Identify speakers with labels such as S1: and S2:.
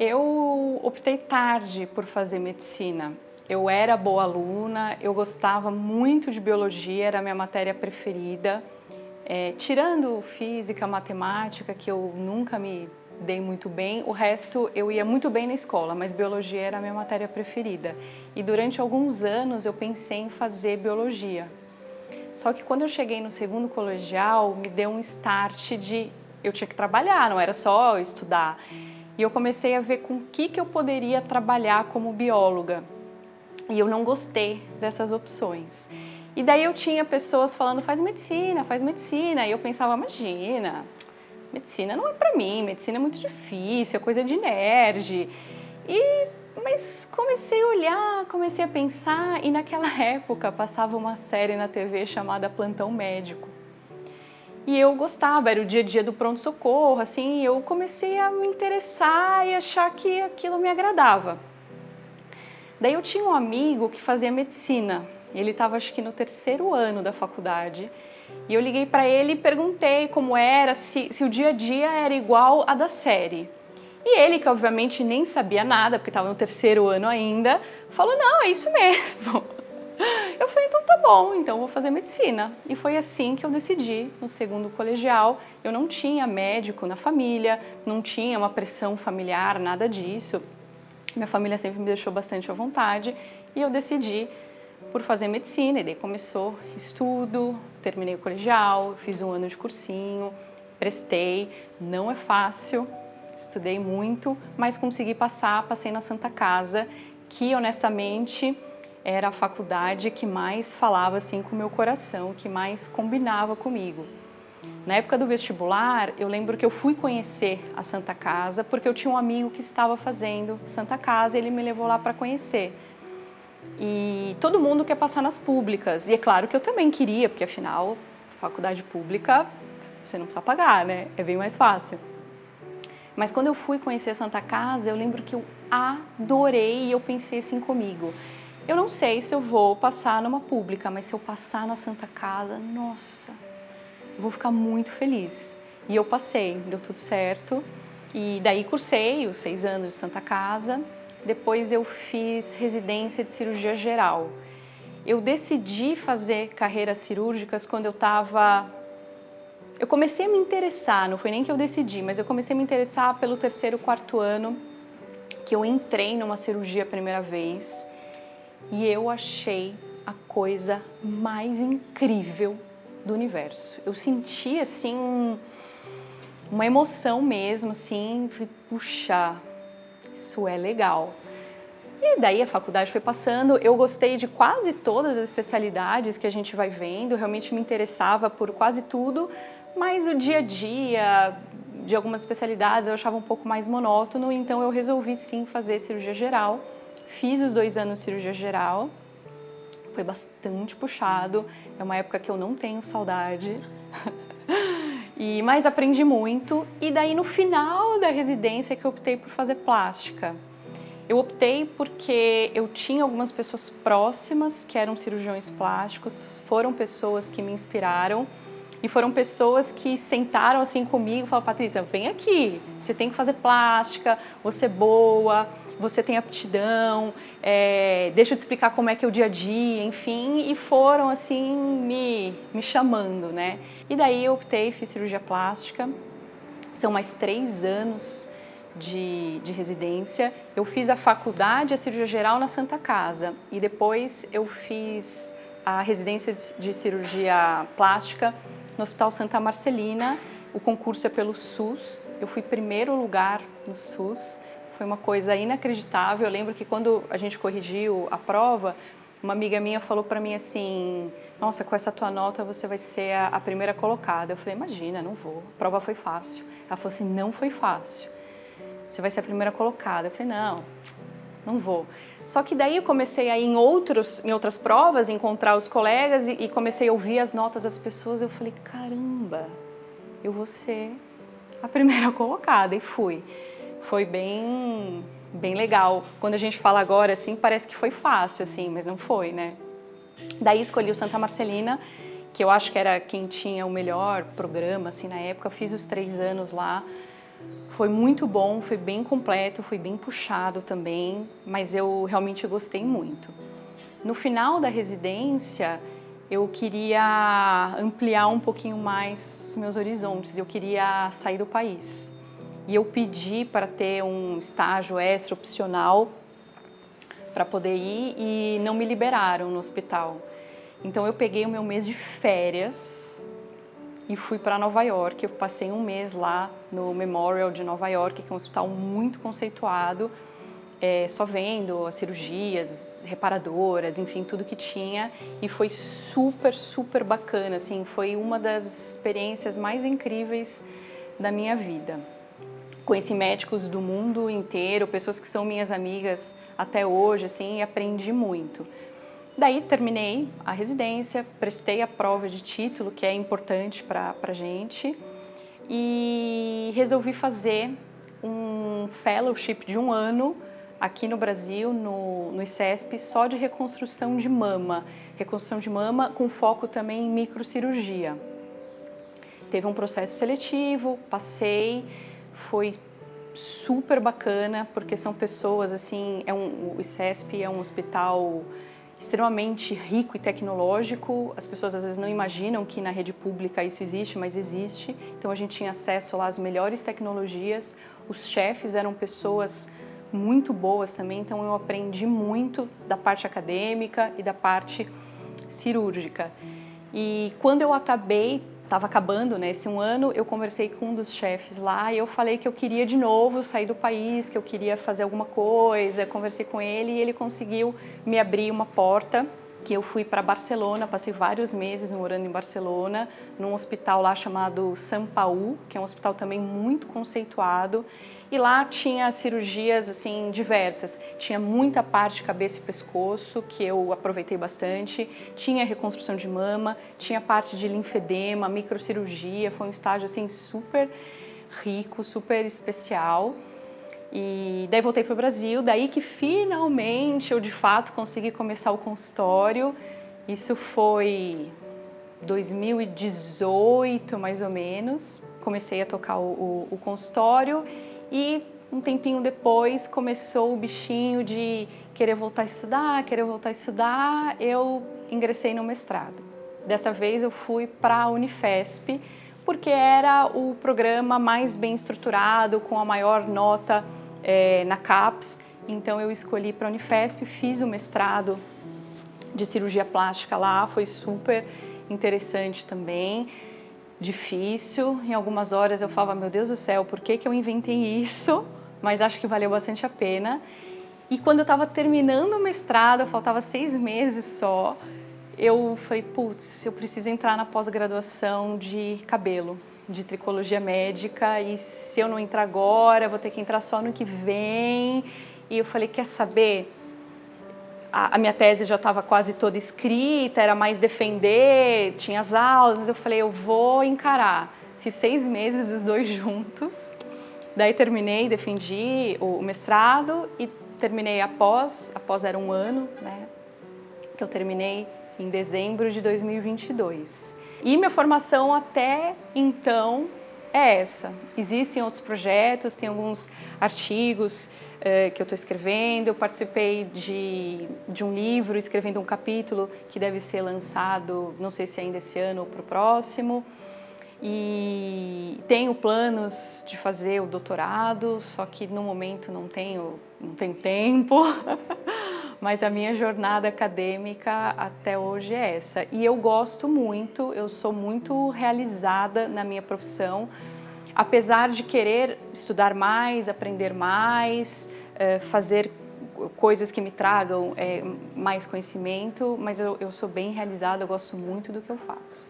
S1: Eu optei tarde por fazer medicina. Eu era boa aluna, eu gostava muito de biologia, era a minha matéria preferida. Tirando física, matemática, que eu nunca me dei muito bem, o resto eu ia muito bem na escola, mas biologia era a minha matéria preferida. E durante alguns anos eu pensei em fazer biologia. Só que quando eu cheguei no segundo colegial, me deu um start de eu tinha que trabalhar, não era só estudar. E eu comecei a ver com o que eu poderia trabalhar como bióloga. E eu não gostei dessas opções. E daí eu tinha pessoas falando, faz medicina, faz medicina. E eu pensava, imagina, medicina não é pra mim, medicina é muito difícil, é coisa de nerd. Mas comecei a olhar, comecei a pensar, e naquela época passava uma série na TV chamada Plantão Médico. E eu gostava, era o dia a dia do pronto-socorro, assim, eu comecei a me interessar e achar que aquilo me agradava. Daí eu tinha um amigo que fazia medicina, ele estava acho que no terceiro ano da faculdade, e eu liguei para ele e perguntei como era, se o dia a dia era igual a da série. E ele, que obviamente nem sabia nada, porque estava no terceiro ano ainda, falou, não, é isso mesmo. Eu falei, então tá bom, então vou fazer medicina. E foi assim que eu decidi, no segundo colegial. Eu não tinha médico na família, não tinha uma pressão familiar, nada disso. Minha família sempre me deixou bastante à vontade e eu decidi por fazer medicina. E daí começou estudo, terminei o colegial, fiz um ano de cursinho, prestei. Não é fácil, estudei muito, mas consegui passar, passei na Santa Casa, que honestamente era a faculdade que mais falava assim com o meu coração, que mais combinava comigo. Na época do vestibular, eu lembro que eu fui conhecer a Santa Casa porque eu tinha um amigo que estava fazendo Santa Casa e ele me levou lá para conhecer. E todo mundo quer passar nas públicas, e é claro que eu também queria, porque afinal, faculdade pública, você não precisa pagar, né? É bem mais fácil. Mas quando eu fui conhecer a Santa Casa, eu lembro que eu adorei e eu pensei assim comigo, eu não sei se eu vou passar numa pública, mas se eu passar na Santa Casa, nossa, eu vou ficar muito feliz. E eu passei, deu tudo certo. E daí cursei os 6 anos de Santa Casa. Depois eu fiz residência de cirurgia geral. Eu decidi fazer carreiras cirúrgicas quando eu comecei a me interessar, não foi nem que eu decidi, mas eu comecei a me interessar pelo terceiro, quarto ano, que eu entrei numa cirurgia a primeira vez. E eu achei a coisa mais incrível do universo. Eu senti assim uma emoção mesmo, assim, falei, puxa, isso é legal. E daí a faculdade foi passando, eu gostei de quase todas as especialidades que a gente vai vendo, realmente me interessava por quase tudo, mas o dia a dia de algumas especialidades eu achava um pouco mais monótono, então eu resolvi sim fazer cirurgia geral. Fiz os 2 anos de cirurgia geral. Foi bastante puxado, é uma época que eu não tenho saudade, mas aprendi muito. E daí no final da residência que eu optei por fazer plástica. Eu optei porque eu tinha algumas pessoas próximas que eram cirurgiões plásticos, foram pessoas que me inspiraram e foram pessoas que sentaram assim comigo e falaram, Patrícia, vem aqui, você tem que fazer plástica, você é boa, você tem aptidão, deixa eu te explicar como é que é o dia a dia, enfim, e foram assim me chamando, né? E daí eu optei, fiz cirurgia plástica, são mais 3 anos de residência. Eu fiz a faculdade, a cirurgia geral na Santa Casa e depois eu fiz a residência de cirurgia plástica no Hospital Santa Marcelina. O concurso é pelo SUS, eu fui primeiro lugar no SUS. Foi uma coisa inacreditável. Eu lembro que quando a gente corrigiu a prova, uma amiga minha falou para mim assim, nossa, com essa tua nota você vai ser a primeira colocada. Eu falei, imagina, não vou, a prova foi fácil. Ela falou assim, não foi fácil, você vai ser a primeira colocada. Eu falei, não vou. Só que daí eu comecei a ir em outras provas, encontrar os colegas e comecei a ouvir as notas das pessoas. Eu falei, caramba, eu vou ser a primeira colocada, e fui. Foi bem legal. Quando a gente fala agora, assim, parece que foi fácil, assim, mas não foi, né? Daí escolhi o Santa Marcelina, que eu acho que era quem tinha o melhor programa, assim, na época. Eu fiz os 3 anos lá. Foi muito bom, foi bem completo, foi bem puxado também, mas eu realmente gostei muito. No final da residência, eu queria ampliar um pouquinho mais os meus horizontes, eu queria sair do país. E eu pedi para ter um estágio extra opcional para poder ir e não me liberaram no hospital. Então eu peguei o meu mês de férias e fui para Nova York. Eu passei um mês lá no Memorial de Nova York, que é um hospital muito conceituado, só vendo as cirurgias, reparadoras, enfim, tudo que tinha. E foi super, super bacana, assim, foi uma das experiências mais incríveis da minha vida. Conheci médicos do mundo inteiro, pessoas que são minhas amigas até hoje, assim, e aprendi muito. Daí terminei a residência, prestei a prova de título, que é importante para a gente, e resolvi fazer um fellowship de 1 ano aqui no Brasil, no ICESP, só de reconstrução de mama com foco também em microcirurgia. Teve um processo seletivo, passei, foi super bacana, porque são pessoas, assim, o ICESP é um hospital extremamente rico e tecnológico. As pessoas às vezes não imaginam que na rede pública isso existe, mas existe. Então a gente tinha acesso lá às melhores tecnologias, os chefes eram pessoas muito boas também, então eu aprendi muito da parte acadêmica e da parte cirúrgica. E quando eu estava acabando, né, esse 1 ano, eu conversei com um dos chefes lá e eu falei que eu queria de novo sair do país, que eu queria fazer alguma coisa, conversei com ele e ele conseguiu me abrir uma porta, que eu fui para Barcelona, passei vários meses morando em Barcelona, num hospital lá chamado Sant Pau, que é um hospital também muito conceituado, e lá tinha cirurgias assim diversas, tinha muita parte de cabeça e pescoço, que eu aproveitei bastante, tinha reconstrução de mama, tinha parte de linfedema, microcirurgia, foi um estágio assim super rico, super especial. E daí voltei para o Brasil, daí que finalmente eu de fato consegui começar o consultório. Isso foi 2018 mais ou menos, comecei a tocar o consultório e um tempinho depois começou o bichinho de querer voltar a estudar, eu ingressei no mestrado. Dessa vez eu fui para a Unifesp, porque era o programa mais bem estruturado, com a maior nota na CAPES, então eu escolhi para a Unifesp, fiz o mestrado de cirurgia plástica lá, foi super interessante também, difícil, em algumas horas eu falava, meu Deus do céu, por que eu inventei isso? Mas acho que valeu bastante a pena. E quando eu estava terminando o mestrado, faltava 6 meses só, eu falei, putz, eu preciso entrar na pós-graduação de cabelo, de tricologia médica, e se eu não entrar agora, eu vou ter que entrar só no que vem. E eu falei, quer saber? A minha tese já estava quase toda escrita, era mais defender, tinha as aulas, mas eu falei, eu vou encarar. Fiz 6 meses dos dois juntos, daí terminei, defendi o mestrado e terminei a pós era 1 ano, né, que eu terminei em dezembro de 2022. E minha formação até então é essa. Existem outros projetos, tem alguns artigos que eu estou escrevendo, eu participei de um livro, escrevendo um capítulo que deve ser lançado, não sei se ainda esse ano ou para o próximo, e tenho planos de fazer o doutorado, só que no momento não tenho tempo, mas a minha jornada acadêmica até hoje é essa. E eu gosto muito, eu sou muito realizada na minha profissão, apesar de querer estudar mais, aprender mais, fazer coisas que me tragam mais conhecimento, mas eu sou bem realizada, eu gosto muito do que eu faço.